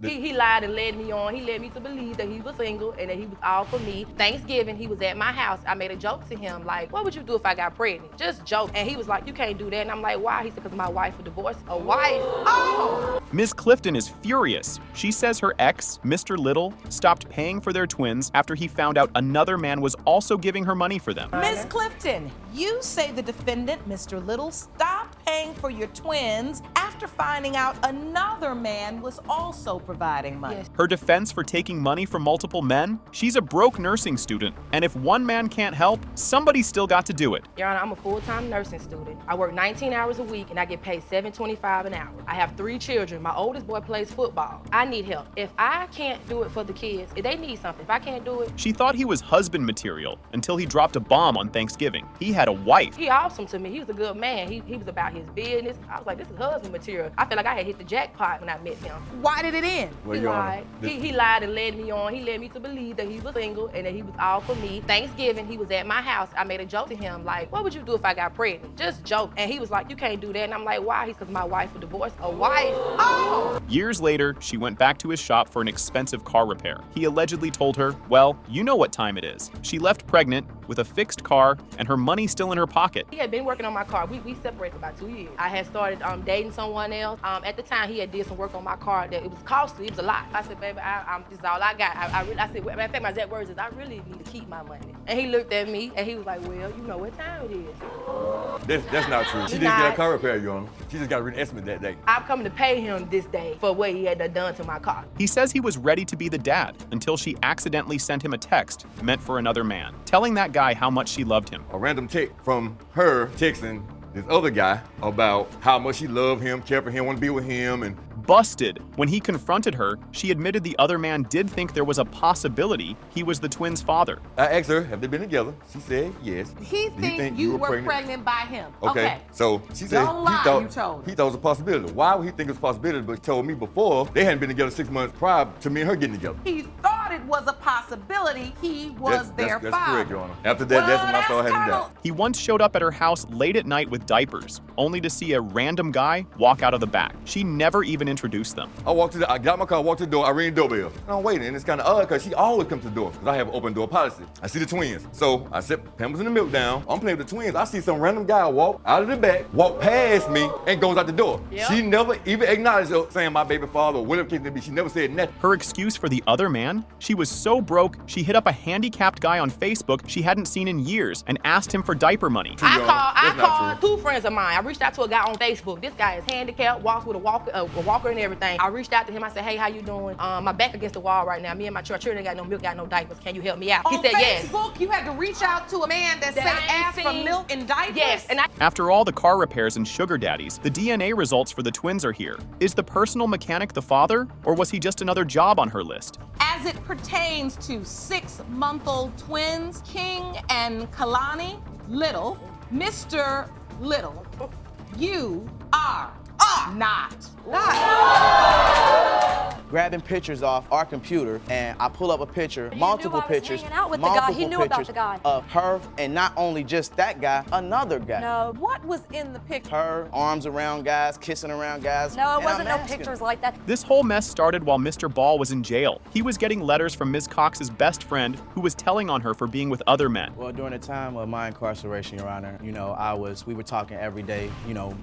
He lied and led me on. He led me to believe that he was single and that he was all for me. Thanksgiving, he was at my house. I made a joke to him, like, what would you do if I got pregnant? Just joke. And he was like, you can't do that. And I'm like, why? He said, because my wife would divorce. A wife? Oh! Ms. Clifton is furious. She says her ex, Mr. Little, stopped paying for their twins after he found out another man was also giving her money for them. Ms. Clifton, you say the defendant, Mr. Little, stopped paying for your twins after finding out another man was also providing money. Yes. Her defense for taking money from multiple men? She's a broke nursing student, and if one man can't help, somebody still got to do it. Your Honor, I'm a full-time nursing student. I work 19 hours a week and I get paid $7.25 an hour. I have 3 children. My oldest boy plays football. I need help. If I can't do it for the kids, if they need something, if I can't do it. She thought he was husband material until he dropped a bomb on Thanksgiving. He had a wife. He awesome to me. He was a good man. He was about his business. I was like, this is husband material. I feel like I had hit the jackpot when I met him. Why did it end? He lied. He lied and led me on. He led me to believe that he was single and that he was all for me. Thanksgiving, he was at my house. I made a joke to him, like, what would you do if I got pregnant? Just joke. And he was like, you can't do that. And I'm like, why? He's because my wife would divorce. A wife? Oh! Years later, she went back to his shop for an expensive car repair. He allegedly told her, well, you know what time it is. She left pregnant with a fixed car and her money still in her pocket. He had been working on my car. We separated for about 2 years. I had started dating someone else. At the time, he had did some work on my car that it was costly. It was a lot. I said, baby, this is all I got. I said, matter of fact, my exact words is, I really need to keep my money. And he looked at me and he was like, well, you know what time it is. That's not true. She didn't get a car repair, Your Honor. She just got a written estimate that day. I'm coming to pay him this day for what he had done to my car. He says he was ready to be the dad until she accidentally sent him a text meant for another man, telling that guy how much she loved him. A random text from her texting this other guy about how much she loved him, cared for him, wanted to be with him, and Busted. When he confronted her, she admitted the other man did think there was a possibility he was the twins' father. I asked her, have they been together? She said yes. He think you were pregnant by him. Okay. So she said Don't lie, you told he thought it was a possibility. Why would he think it was a possibility? But he told me before they hadn't been together 6 months prior to me and her getting together. He thought it was a possibility he was their father. That's correct, Your Honor. After that, that's when I started having doubt. He once showed up at her house late at night with diapers, only to see a random guy walk out of the back. She never even introduced them. I got my car, walked to the door, I rang the doorbell. I'm waiting, and it's kind of odd because she always comes to the door because I have an open door policy. I see the twins. So I set Pampers and the milk down. I'm playing with the twins. I see some random guy walk out of the back, walk past me, and goes out the door. Yep. She never even acknowledged saying my baby father or whatever the case may be. She never said nothing. Her excuse for the other man? She was so broke, she hit up a handicapped guy on Facebook she hadn't seen in years and asked him for diaper money. I called 2 friends of mine. I reached out to a guy on Facebook. This guy is handicapped, walks with a walker and everything. I reached out to him. I said, hey, how you doing? My back against the wall right now. Me and my children ain't got no milk, got no diapers. Can you help me out? He said yes. On Facebook, you had to reach out to a man that said ask for milk and diapers? Yes. After all the car repairs and sugar daddies, the DNA results for the twins are here. Is the personal mechanic the father, or was he just another job on her list? As it pertains to 6-month-old twins, King and Kalani Little, Mr. Little, you are not. Grabbing pictures off our computer, and I pull up a picture, multiple pictures, hanging out with the guy. He knew about the guy. Of her, and not only just that guy, another guy. No. What was in the picture? Her arms around guys, kissing around guys. No, it and wasn't no I'm asking pictures him. like that. This whole mess started while Mr. Ball was in jail. He was getting letters from Ms. Cox's best friend, who was telling on her for being with other men. Well, during the time of my incarceration, Your Honor, we were talking every day,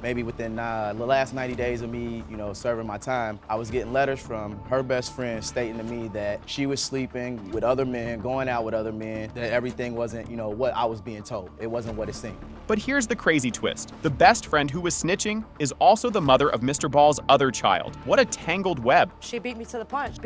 maybe within the last 90 days of me, serving my time, I was getting letters from her best friend stating to me that she was sleeping with other men, going out with other men, that everything wasn't, what I was being told. It wasn't what it seemed. But here's the crazy twist. The best friend who was snitching is also the mother of Mr. Ball's other child. What a tangled web. She beat me to the punch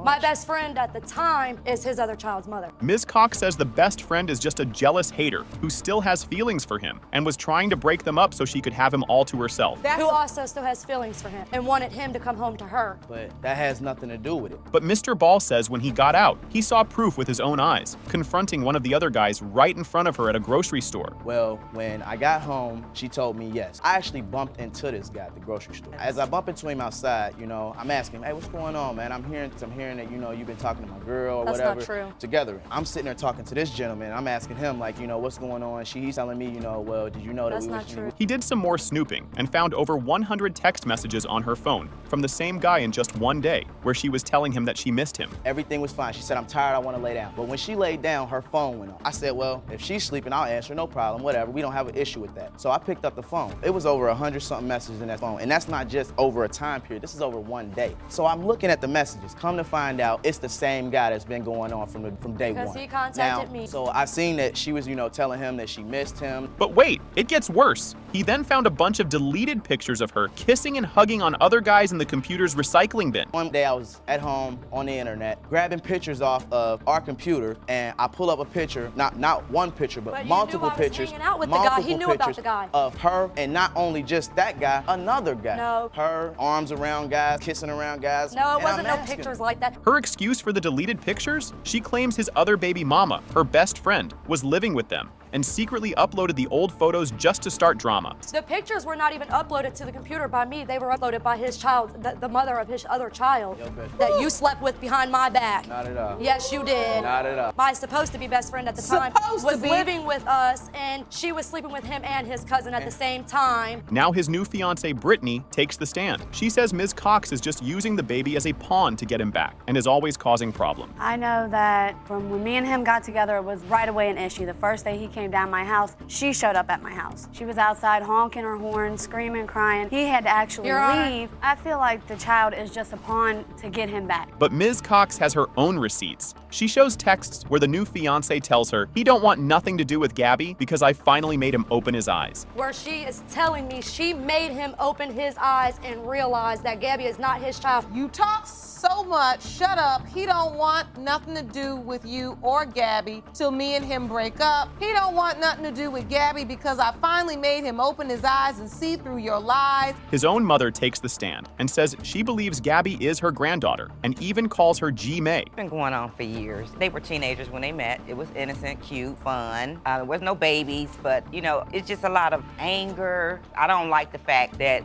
my best friend at the time is his other child's mother. Ms. Cox says the best friend is just a jealous hater who still has feelings for him and was trying to break them up so she could have him all to herself. Who also still has feelings for him and wanted him to come home to her. But that has nothing to do with it. But Mr. Ball says when he got out, he saw proof with his own eyes, confronting one of the other guys right in front of her at a grocery store. Well, when I got home, she told me yes. I actually bumped into this guy at the grocery store. As I bump into him outside, I'm asking him, hey, what's going on, man? I'm hearing that, you've been talking to my girl or whatever. That's not true. Together. I'm sitting there talking to this gentleman. I'm asking him, what's going on? He's telling me, well, did you know that That's not true. He did some more snooping and found over 100 text messages on her phone from the same guy in just one day, where she was telling him that she missed him. Everything was fine. She said, I'm tired, I want to lay down. But when she laid down, her phone went off. I said, well, if she's sleeping, I'll answer, no problem, whatever. We don't have an issue with that. So I picked up the phone. It was over 100-something messages in that phone. And that's not just over a time period. This is over one day. So I'm looking at the messages. Come to find out, it's the same guy that's been going on from day one. Because he contacted me. So I seen that she was, telling him that she missed him. But wait, it gets worse. He then found a bunch of deleted pictures of her kissing and hugging on other guys in the computer's recycling bin. One day I was at home on the internet, grabbing pictures off of our computer, and I pull up a picture, not one picture, but multiple pictures. Hanging out with the guy. He knew about the guy. Of her, and not only just that guy, another guy. No. Her, arms around guys, kissing around guys. No, it and wasn't I'm no asking, pictures like that. Her excuse for the deleted pictures? She claims his other baby mama, her best friend, was living with them and secretly uploaded the old photos just to start drama. The pictures were not even uploaded to the computer by me. They were uploaded by his child, the mother of his other child, that you slept with behind my back. Not at all. Yes, you did. Not at all. My supposed to be best friend at the time was living with us, and she was sleeping with him and his cousin at the same time. Now his new fiancée, Brittany, takes the stand. She says Ms. Cox is just using the baby as a pawn to get him back and is always causing problems. I know that from when me and him got together, it was right away an issue. The first day he came down my house, she showed up at my house. She was outside honking her horn, screaming, crying. He had to actually leave. I feel like the child is just a pawn to get him back. But Ms. Cox has her own receipts. She shows texts where the new fiancé tells her he don't want nothing to do with Gabby because I finally made him open his eyes. Where she is telling me she made him open his eyes and realize that Gabby is not his child. You talk so much, shut up. He don't want nothing to do with you or Gabby till me and him break up. He don't want nothing to do with Gabby because I finally made him open his eyes and see through your lies. His own mother takes the stand and says she believes Gabby is her granddaughter and even calls her G. May. It's been going on for years. They were teenagers when they met. It was innocent, cute, fun. There was no babies, but it's just a lot of anger. I don't like the fact that,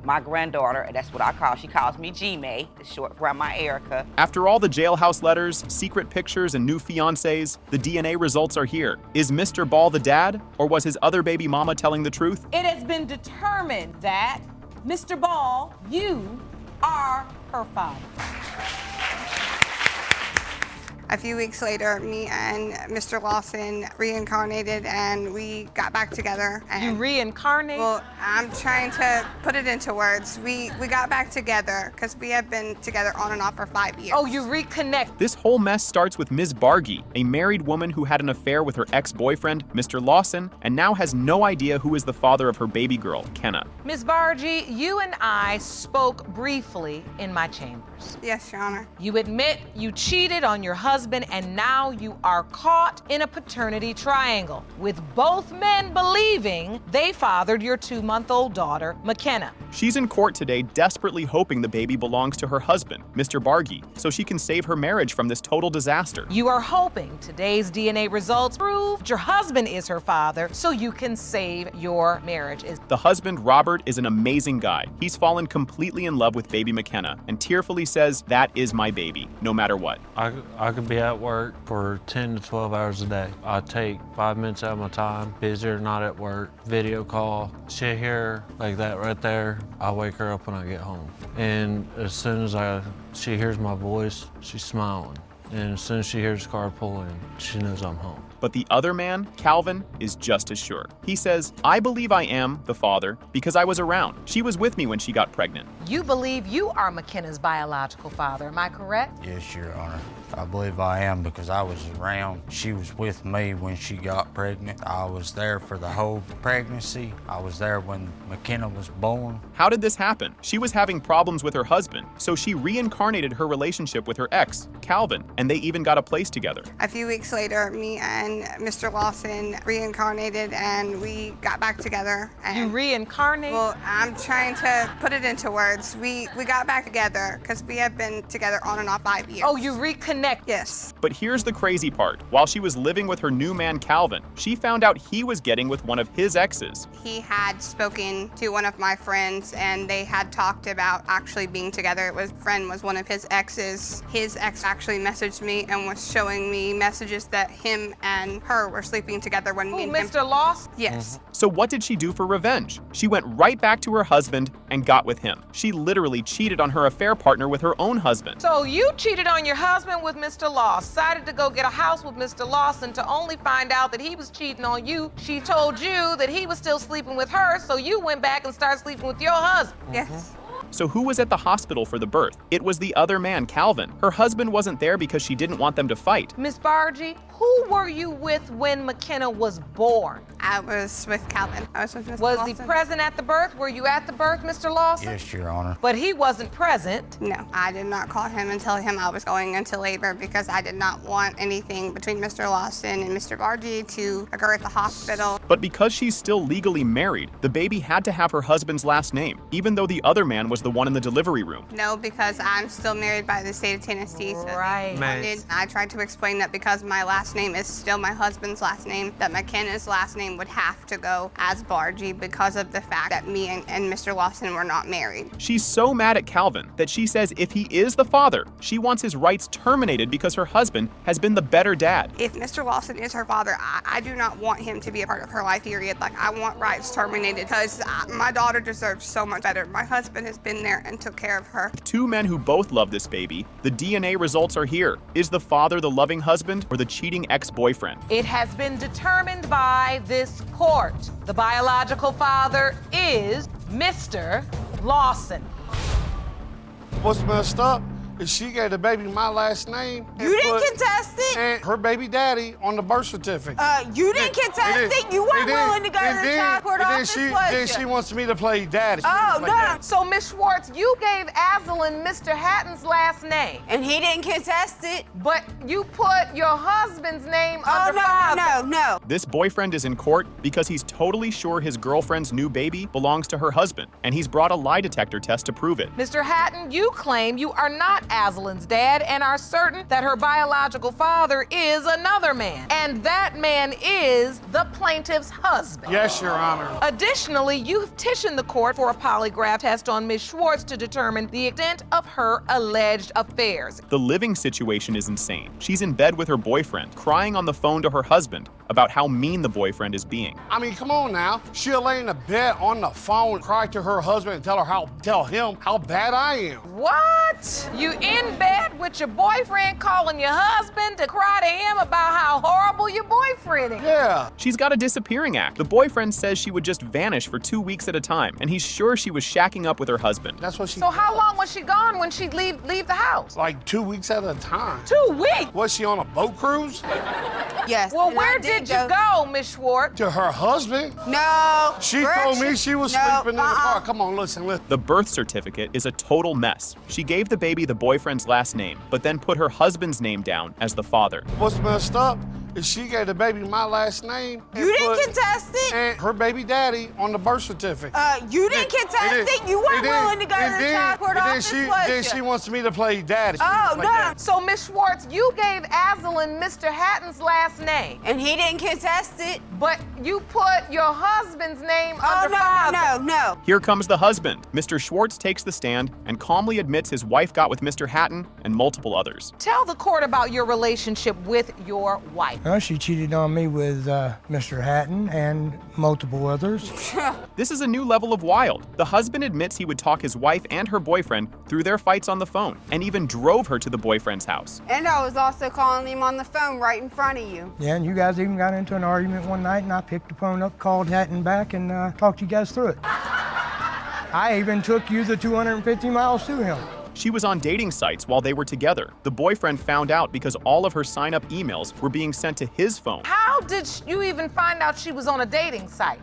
my granddaughter, that's what I call, she calls me G. May, it's short for my Erica. After all the jailhouse letters, secret pictures, and new fiancés, the DNA results are here. Is Mr. Ball the dad, or was his other baby mama telling the truth? It has been determined that, Mr. Ball, you are her father. A few weeks later, me and Mr. Lawson reincarnated and we got back together. You reincarnated? Well, I'm trying to put it into words. We got back together because we have been together on and off for 5 years. Oh, you reconnect. This whole mess starts with Ms. Bargy, a married woman who had an affair with her ex-boyfriend, Mr. Lawson, and now has no idea who is the father of her baby girl, Kenna. Ms. Bargy, you and I spoke briefly in my chambers. Yes, Your Honor. You admit you cheated on your husband and now you are caught in a paternity triangle, with both men believing they fathered your 2-month-old daughter, McKenna. She's in court today desperately hoping the baby belongs to her husband, Mr. Bargy, so she can save her marriage from this total disaster. You are hoping today's DNA results prove your husband is her father so you can save your marriage. The husband, Robert, is an amazing guy. He's fallen completely in love with baby McKenna and tearfully says, "That is my baby, no matter what." I could be at work for 10 to 12 hours a day. I take 5 minutes out of my time, busy or not at work, video call, sit here like that right there. I wake her up when I get home. And as soon as she hears my voice, she's smiling. And as soon as she hears the car pull in, she knows I'm home. But the other man, Calvin, is just as sure. He says, "I believe I am the father because I was around. She was with me when she got pregnant." You believe you are McKenna's biological father, am I correct? Yes, Your Honor. I believe I am because I was around. She was with me when she got pregnant. I was there for the whole pregnancy. I was there when McKenna was born. How did this happen? She was having problems with her husband, so she reincarnated her relationship with her ex, Calvin, and they even got a place together. A few weeks later, me and Mr. Lawson reincarnated and we got back together. You reincarnated? Well, I'm trying to put it into words. We got back together because we have been together on and off 5 years. Oh, you reconnected? Yes. But here's the crazy part. While she was living with her new man, Calvin, she found out he was getting with one of his exes. He had spoken to one of my friends and they had talked about actually being together. Friend was one of his exes. His ex actually messaged messaged me and was showing me messages that him and her were sleeping together when me and him. Mr. Lawson? Yes. So what did she do for revenge? She went right back to her husband and got with him. She literally cheated on her affair partner with her own husband. So you cheated on your husband with Mr. Lawson, decided to go get a house with Mr. Lawson to only find out that he was cheating on you. She told you that he was still sleeping with her, so you went back and started sleeping with your husband. Yes. So who was at the hospital for the birth? It was the other man, Calvin. Her husband wasn't there because she didn't want them to fight. Miss Bargy, who were you with when McKenna was born? I was with Calvin. I was with Mr. Was Lawson. he present at the birth? Were you at the birth, Mr. Lawson? Yes, Your Honor. But he wasn't present. No, I did not call him and tell him I was going into labor because I did not want anything between Mr. Lawson and Mr. Bargy to occur at the hospital. But because she's still legally married, the baby had to have her husband's last name, even though the other man was the one in the delivery room. No, because I'm still married by the state of Tennessee. So Right. I tried to explain that because my last name is still my husband's last name, that McKenna's last name would have to go as Bargy because of the fact that me and Mr. Lawson were not married. She's so mad at Calvin that she says if he is the father, she wants his rights terminated because her husband has been the better dad. If Mr. Lawson is her father, I do not want him to be a part of her life, period. Like, I want rights terminated because my daughter deserves so much better. My husband has been there and took care of her. Two men who both love this baby, the DNA results are here. Is the father the loving husband or the cheating ex-boyfriend? It has been determined by this court. The biological father is Mr. Lawson. What's messed up is she gave the baby my last name. You didn't contest it. And her baby daddy on the birth certificate. You didn't contest it. You weren't willing to go to the child court office, then she wants me to play daddy. Oh, no. So, Miss Schwartz, you gave Azalin Mr. Hatton's last name. And he didn't contest it. But you put your husband's name Oh, under father. no. This boyfriend is in court because he's totally sure his girlfriend's new baby belongs to her husband, and he's brought a lie detector test to prove it. Mr. Hatton, you claim you are not Azalin's dad and are certain that her biological father is another man. And that man is the plaintiff's husband. Yes, Your Honor. Additionally, you've petitioned the court for a polygraph test on Ms. Schwartz to determine the extent of her alleged affairs. The living situation is insane. She's in bed with her boyfriend, crying on the phone to her husband about how mean the boyfriend is being. I mean, come on now. She'll lay in the bed on the phone, cry to her husband, and tell him how bad I am. What? You in bed with your boyfriend calling your husband to cry to him about how horrible your boyfriend is? Yeah. She's got a disappearing act. The boyfriend says she would just vanish for 2 weeks at a time, and he's sure she was shacking up with her husband. That's what she. So how long was she gone when she'd leave the house? Like 2 weeks at a time. 2 weeks? Was she on a boat cruise? Yes. Well, and where I did you go, Miss Schwartz? To her husband? No. She told me she was sleeping in the car. Come on, listen. The birth certificate is a total mess. She gave the baby the boyfriend's last name, but then put her husband's name down as the father. What's messed up is she gave the baby my last name. You didn't contest it. And her baby daddy on the birth certificate. You didn't contest it. You weren't willing to go to the child court office, Then she wants me to play daddy. Oh, no. So, Miss Schwartz, you gave Azalin Mr. Hatton's last name. And he didn't contest it. But you put your husband's name under father. No. Here comes the husband. Mr. Schwartz takes the stand and calmly admits his wife got with Mr. Hatton and multiple others. Tell the court about your relationship with your wife. She cheated on me with Mr. Hatton and multiple others. This is a new level of wild. The husband admits he would talk his wife and her boyfriend through their fights on the phone and even drove her to the boyfriend's house. And I was also calling him on the phone right in front of you. Yeah, and you guys even got into an argument one night, and I picked the phone up, called Hatton back, and talked you guys through it. I even took you the 250 miles to him. She was on dating sites while they were together. The boyfriend found out because all of her sign-up emails were being sent to his phone. How did you even find out she was on a dating site?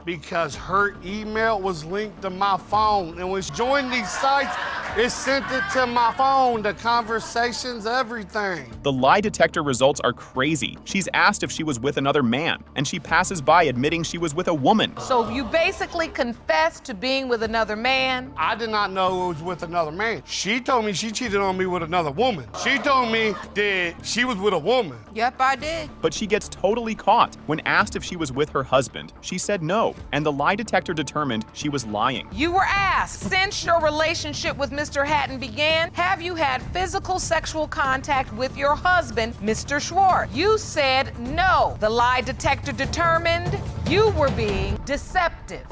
Because her email was linked to my phone, and when she joined these sites, it sent it to my phone, the conversations, everything. The lie detector results are crazy. She's asked if she was with another man, and she passes by admitting she was with a woman. So you basically confessed to being with another man? I did not know it was with another man. She told me she cheated on me with another woman. She told me that she was with a woman. Yep, I did. But she gets totally caught. When asked if she was with her husband, she said no, and the lie detector determined she was lying. You were asked, since your relationship with Mr. Mr. Hatton began, have you had physical sexual contact with your husband, Mr. Schwartz? You said no. The lie detector determined you were being deceptive.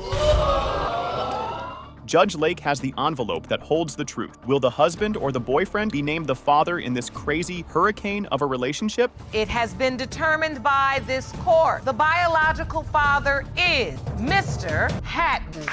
Judge Lake has the envelope that holds the truth. Will the husband or the boyfriend be named the father in this crazy hurricane of a relationship? It has been determined by this court. The biological father is Mr. Hatton.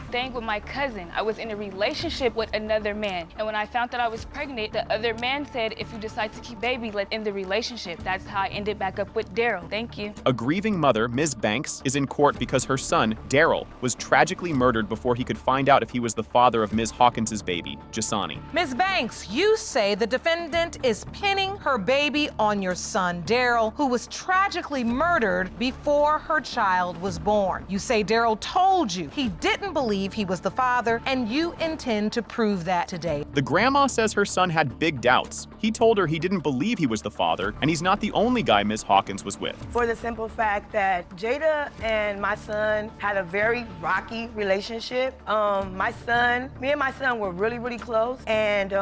Staying with my cousin. I was in a relationship with another man. And when I found that I was pregnant, the other man said, if you decide to keep baby, let's end the relationship. That's how I ended back up with Daryl. Thank you. A grieving mother, Ms. Banks, is in court because her son, Daryl, was tragically murdered before he could find out if he was the father of Ms. Hawkins' baby, Jasani. Ms. Banks, you say the defendant is pinning her baby on your son, Daryl, who was tragically murdered before her child was born. You say Daryl told you he didn't believe he was the father, and you intend to prove that today. The grandma says her son had big doubts. He told her he didn't believe he was the father, and he's not the only guy Ms. Hawkins was with. For the simple fact that Jada and my son had a very rocky relationship. Me and my son were really, really close, and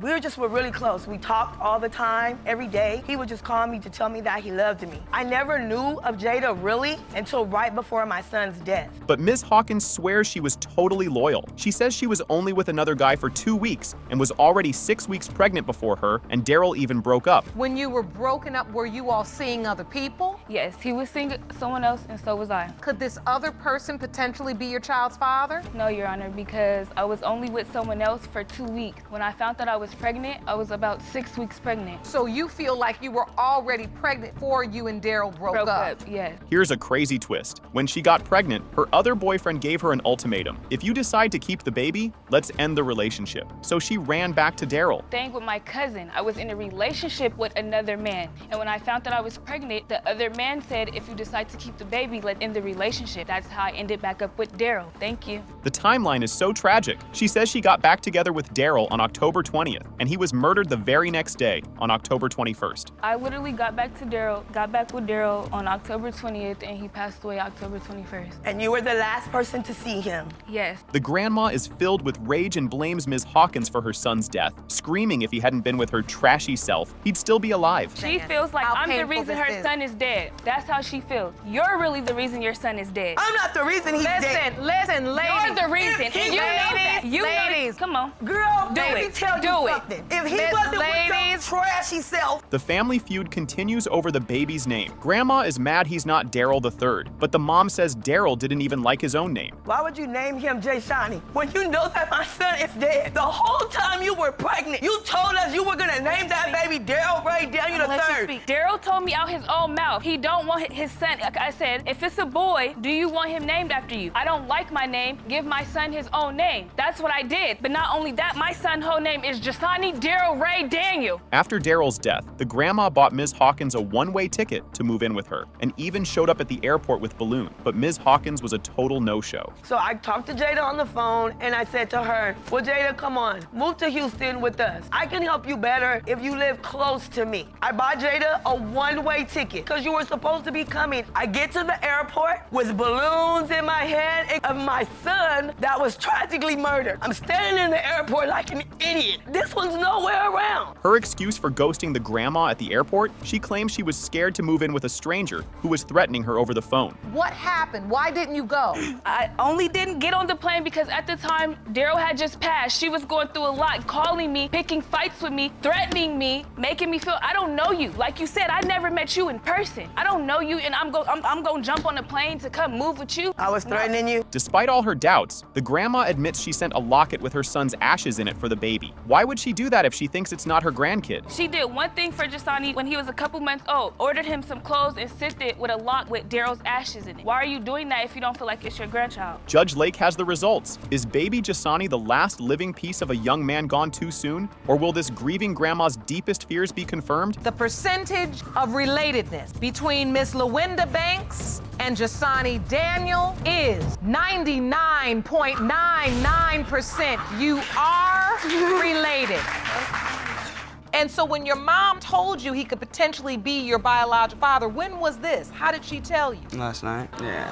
we were really close. We talked all the time, every day. He would just call me to tell me that he loved me. I never knew of Jada really until right before my son's death. But Ms. Hawkins swears she was totally loyal. She says she was only with another guy for 2 weeks and was already 6 weeks pregnant before her, and Daryl even broke up. When you were broken up, were you all seeing other people? Yes, he was seeing someone else, and so was I. Could this other person potentially be your child's father? No, Your Honor, because I was only with someone else for 2 weeks. When I found that I was pregnant, I was about 6 weeks pregnant. So you feel like you were already pregnant before you and Daryl broke up? Yes. Here's a crazy twist. When she got pregnant, her other boyfriend gave her an ultimatum. If you decide to keep the baby, let's end the relationship. So she ran back to Daryl. Staying with my cousin. I was in a relationship with another man. And when I found that I was pregnant, the other man said, if you decide to keep the baby, let's end the relationship. That's how I ended back up with Daryl. Thank you. The timeline is so tragic. She says she got back together with Daryl on October 20th, and he was murdered the very next day, on October 21st. I literally got back with Daryl on October 20th, and he passed away October 21st. And you were the last person to see him? Yes. The grandma is filled with rage and blames Ms. Hawkins for her son's death, screaming if he hadn't been with her trashy self, he'd still be alive. She feels like I'm the reason her son is dead. That's how she feels. You're really the reason your son is dead. I'm not the reason he's dead. Listen, ladies. You're the reason. And you know that. You ladies. Come on. Girl, do let me tell you something. If he wasn't with your trashy self. The family feud continues over the baby's name. Grandma is mad he's not Daryl III, but the mom says Daryl didn't even like his own name. Why would you name him Jasani when you know that my son is dead? The whole time you were pregnant, you told us you were gonna name that baby Daryl Ray Daniel III. Daryl told me out his own mouth he don't want his son. Like I said, if it's a boy, do you want him named after you? I don't like my name. Give my son his own name. That's what I did. But not only that, my son's whole name is Jasani Daryl Ray Daniel. After Daryl's death, the grandma bought Ms. Hawkins a one-way ticket to move in with her, and even showed up at the airport with balloon. But Ms. Hawkins was a total no-show. So I talked to Jada on the phone, and I said to her, well, Jada, come on, move to Houston with us. I can help you better if you live close to me. I bought Jada a one-way ticket, because you were supposed to be coming. I get to the airport with balloons in my head of my son that was tragically murdered. I'm standing in the airport like an idiot. This one's nowhere around. Her excuse for ghosting the grandma at the airport, she claims she was scared to move in with a stranger who was threatening her over the phone. What happened? Why didn't you go? I only didn't get on the plane because at the time, Daryl had just passed. She was going through a lot, calling me, picking fights with me, threatening me, making me feel I don't know you. Like you said, I never met you in person. I don't know you, and I'm going to jump on a plane to come move with you. I was threatening you. Despite all her doubts, the grandma admits she sent a locket with her son's ashes in it for the baby. Why would she do that if she thinks it's not her grandkid? She did one thing for Jasani when he was a couple months old. Ordered him some clothes and sent it with a lock with Daryl's ashes in it. Why are you doing that if you don't feel like it's your grandchild? Judge Lake has the results. Is baby Jasani the last living piece of a young man gone too soon? Or will this grieving grandma's deepest fears be confirmed? The percentage of relatedness between Miss LaWinda Banks and Jasani Daniel is 99.99%. You are related. And so when your mom told you he could potentially be your biological father, when was this? How did she tell you? Last night. Yeah.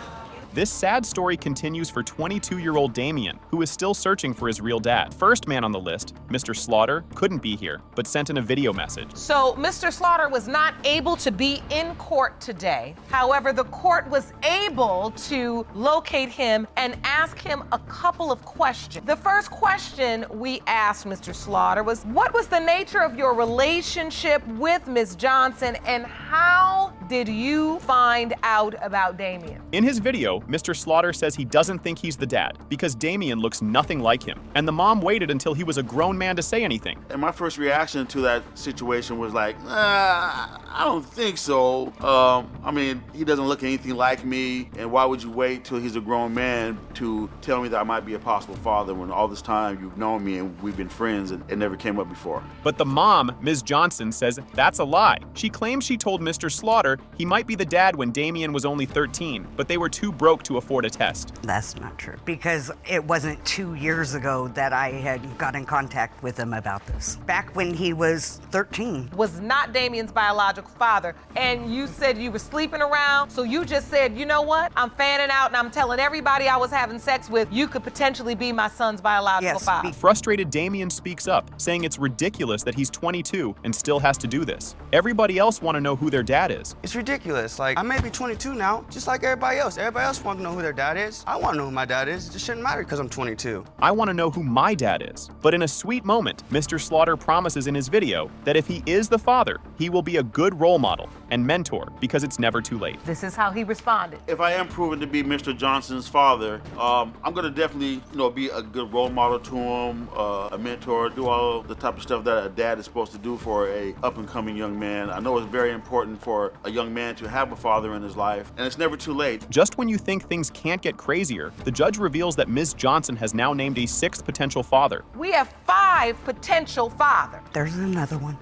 This sad story continues for 22-year-old Damien, who is still searching for his real dad. First man on the list, Mr. Slaughter, couldn't be here, but sent in a video message. So Mr. Slaughter was not able to be in court today. However, the court was able to locate him and ask him a couple of questions. The first question we asked Mr. Slaughter was, what was the nature of your relationship with Ms. Johnson, and how did you find out about Damien? In his video, Mr. Slaughter says he doesn't think he's the dad because Damien looks nothing like him, and the mom waited until he was a grown man to say anything. And my first reaction to that situation was like, I don't think so. I mean, he doesn't look anything like me, and why would you wait till he's a grown man to tell me that I might be a possible father when all this time you've known me and we've been friends and it never came up before? But the mom, Ms. Johnson, says that's a lie. She claims she told Mr. Slaughter he might be the dad when Damien was only 13, but they were too broke to afford a test. That's not true, because it wasn't 2 years ago that I had got in contact with him about this. Back when he was 13. Was not Damien's biological father, and you said you were sleeping around, so you just said, you know what, I'm fanning out and I'm telling everybody I was having sex with, you could potentially be my son's biological father. Frustrated, Damien speaks up, saying it's ridiculous that he's 22 and still has to do this. Everybody else want to know who their dad is. It's ridiculous. Like, I may be 22 now, just like everybody else. Everybody else wants to know who their dad is. I want to know who my dad is. It just shouldn't matter because I'm 22. I want to know who my dad is. But in a sweet moment, Mr. Slaughter promises in his video that if he is the father, he will be a good role model and mentor because it's never too late. This is how he responded. If I am proven to be Mr. Johnson's father, I'm going to definitely, be a good role model to him, a mentor, do all the type of stuff that a dad is supposed to do for a up-and-coming young man. I know it's very important for a young man to have a father in his life, and it's never too late. Just when you think things can't get crazier, the judge reveals that Ms. Johnson has now named a 6th potential father. We have 5 potential fathers. There's another one.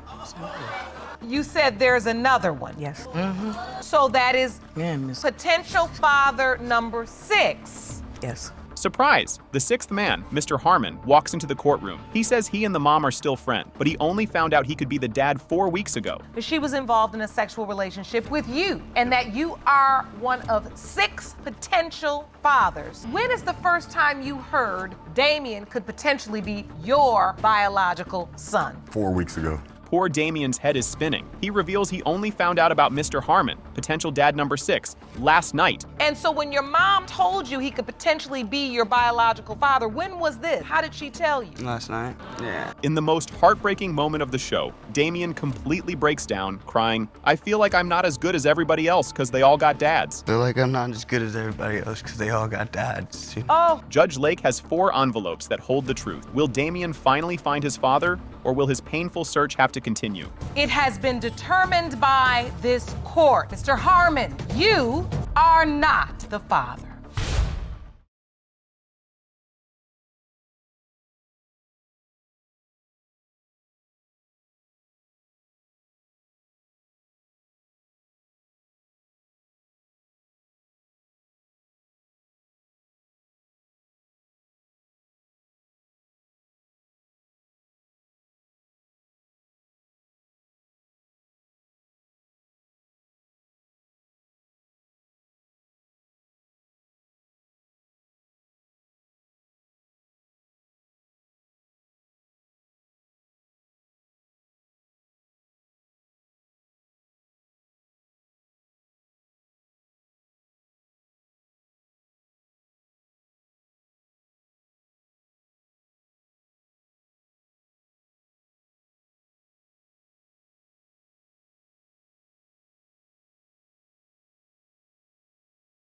You said there's another one. Yes. So that is potential father number 6. Yes. Surprise! The 6th man, Mr. Harmon, walks into the courtroom. He says he and the mom are still friends, but he only found out he could be the dad 4 weeks ago. But she was involved in a sexual relationship with you, and that you are one of 6 potential fathers. When is the first time you heard Damien could potentially be your biological son? 4 weeks ago. Poor Damien's head is spinning. He reveals he only found out about Mr. Harmon, potential dad number 6, last night. And so when your mom told you he could potentially be your biological father, when was this? How did she tell you? Last night. Yeah. In the most heartbreaking moment of the show, Damien completely breaks down, crying, "I feel like I'm not as good as everybody else because they all got dads." Feel like I'm not as good as everybody else because they all got dads. Oh. Judge Lake has 4 envelopes that hold the truth. Will Damien finally find his father, or will his painful search have to continue? It has been determined by this court. Mr. Harmon, you are not the father.